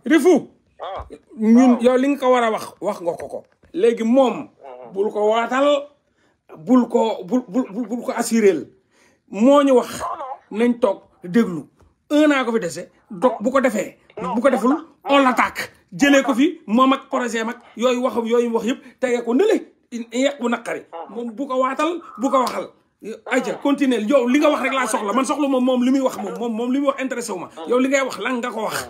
Rifou ñun yow li nga ko war a wax nga ko léegi moom bul ko waatal bul ko assuré moo ñu wax nañ toog déglu 1 an ko fi dese donc bu ko defee bu ko deful on l'attaque jëlee ko fi moom ak projet mag yooyu waxam yooyu wax yëpp tegee ko nële yeq bu naqari moom bu ko waatal bu ko waxal ayca continuer yow li nga wax rek laa soxla man soxla moom li muy wax moom li muy wax intéressé wu ma yow li ngay wax lan nga ko wax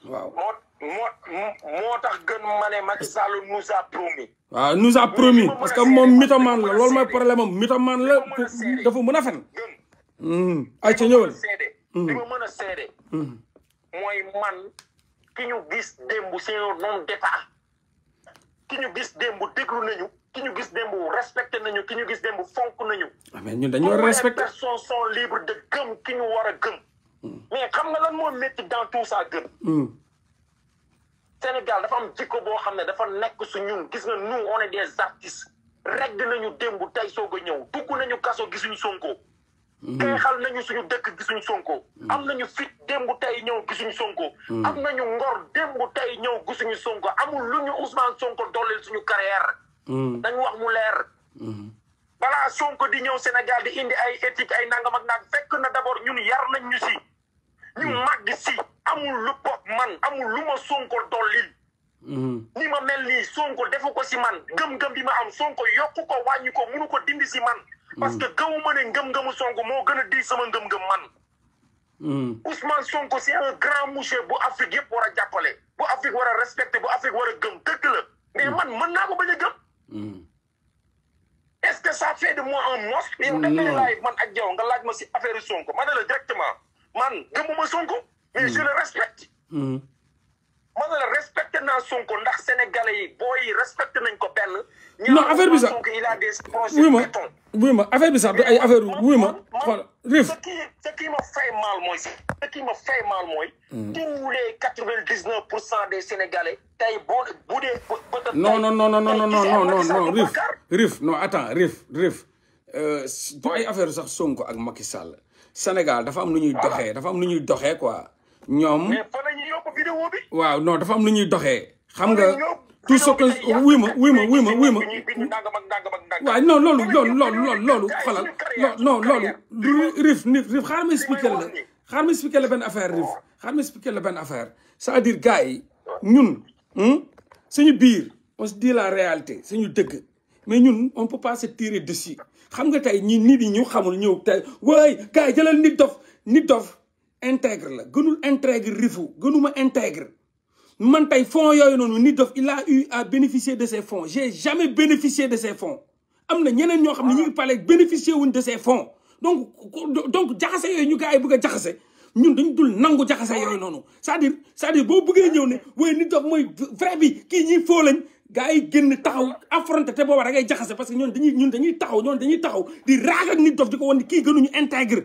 waaw moo tax gën ma ne Macky Sall nous a promis waaw nous a promis parce que moom mythomane la loolu mooy problème am mythomane la dafa mën a fen ayca ñëwal li ma mën a seede mooy man ki ñu gis démb c'est un homme d'état ki ñu gis démb déglu nañu ki ñu gis démb respecté nañu ki ñu gis démb fonk nañu mais ñun dañu war a respecté les personnes sont libres de gëm ki ñu war a gëm mais xam nga lan moo métti dans tout ça gën Sénégal dafa am jikko boo xam ne dafa nekk su ñun gis nga nous on est des artistes rek dinañu démb tey soog a ñëw dugg nañu kaso gisuñu Sonko xeexal nañu suñu dëkk gisuñu Sonko am nañu fit démb tey ñëw gisuñu Sonko am nañu ngor démb tey ñëw gisuñu Sonko amul lu ñu Ousmane Sonko dooleel suñu carrière dañu wax mu leer balaa Sonko di ñëw Sénégal di indi ay éthique ay nangam ak nang fekk na d'abord ñun yar nañ ñu si ñu màgg si amul lu pop man amul lu ma Sonko dollil ni ma mel nii Sonko defu ko si man gëm-gëm bi ma am Sonko yokku ko wàññi ko munu ko dindi si man parce que gëmuma ne ngëm-ngëmu Sonko moo gën a di sama ngëm-ngëm man Ousmane Sonko c'est un grand monsieur bu Afrique yëpp war a jàppale bu Afrique war a respecté bu Afrique war a gëm dëgg la mais man mën naa ko bañ a gëm est-ce que ça fait de moi un monstre yow def nañu live man ak yow nga laaj ma si affaire Sonko ma ne la directement man gëmuma Sonko mais je le respecte ma ne la respecté naa Sonko ndax sénégalais yi booy yi respecté nañ ko benn non affaire bi sax Sonko il a des projets wuy ma affaire bi sax du ay affaire wuy ma xool Rif ce qui me fait mal mooy ce qui me fait mal mooy tous les 99% des sénégalais tey boo bu dee peut-être non Rif non attends Rif du ay affaire sax Sonko ak Macky Sall Sénégal dafa am lu ñuy doxee dafa am lu ñuy doxee quoi ñoom mais fa la ñuy yóbbu vidéo bi waaw non dafa am lu ñuy doxee xam nga tout ce que wuy ma waaw non loolu xalal non loolu Rif xaaral ma expliquer la benn affaire Rif xaaral ma expliquer la benn affaire c'est-à-dire gars yi ñun suñu biir on se dit la réalité suñu dëgg mais ñun on peut pas se tirer dessus xam nga tey ñi nit yi ñu xamul ñëw tey waay gars yi jëlal nit dof intègre la gënul intègre Rifou gënuma intègre man tey fonds yooyu noonu nit dof il a eu à bénéficier de ces fonds j'ai jamais bénéficié de ces fonds am na ñeneen ñoo xam ne ñu ngi parler bénéficier wuñ de ces fonds donc jaxase yooyu ñu gars yi bëgg a jaxase ñun dañ dul nangu jaxase yooyu noonu c'est-à-dire boo bëggee ñëw ne waaye nit dof mooy vrai bi kii ñi foo lañ gars yi génn taxaw affronté te booba da ngay jaxase parce que ñun dañuy taxaw di raag ak nit dof di ko wan ni kii gënuñu intègre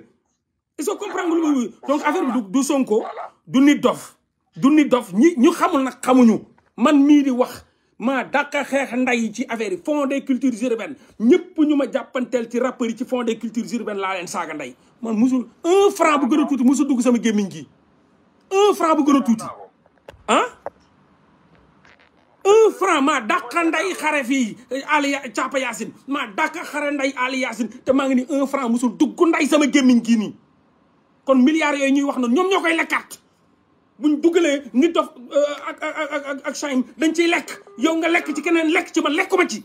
est-ce que comprendre nga lu donc affaire bi du Sonko du nit dof ñu xamul nag xamuñu man mii di wax maa dàqa xeex nday ci affaire yi fond des cultures urbaines ñëpp ñu ma jàppanteel ci rappeurs yi ci fond des cultures urbaines laa leen saaga nday man musul 1 franc bu gën a tuuti musul dugg sama gémmiñ gi 1 franc bu gën a tuuti ah 1 franc maa dàqa nday xare fii Ali Caapa Yaasin maa dàqa xare nday Ali Yaasin te maa ngi ni 1 franc musul dugg nday sama gémmiñ gii nii kon milliards yooyu ñuy wax noonu ñoom ñoo koy lekkaat buñ duggalee nit dof ak Chaim dañ ciy lekk yow nga lekk ci keneen lekk ci man lekkuma ci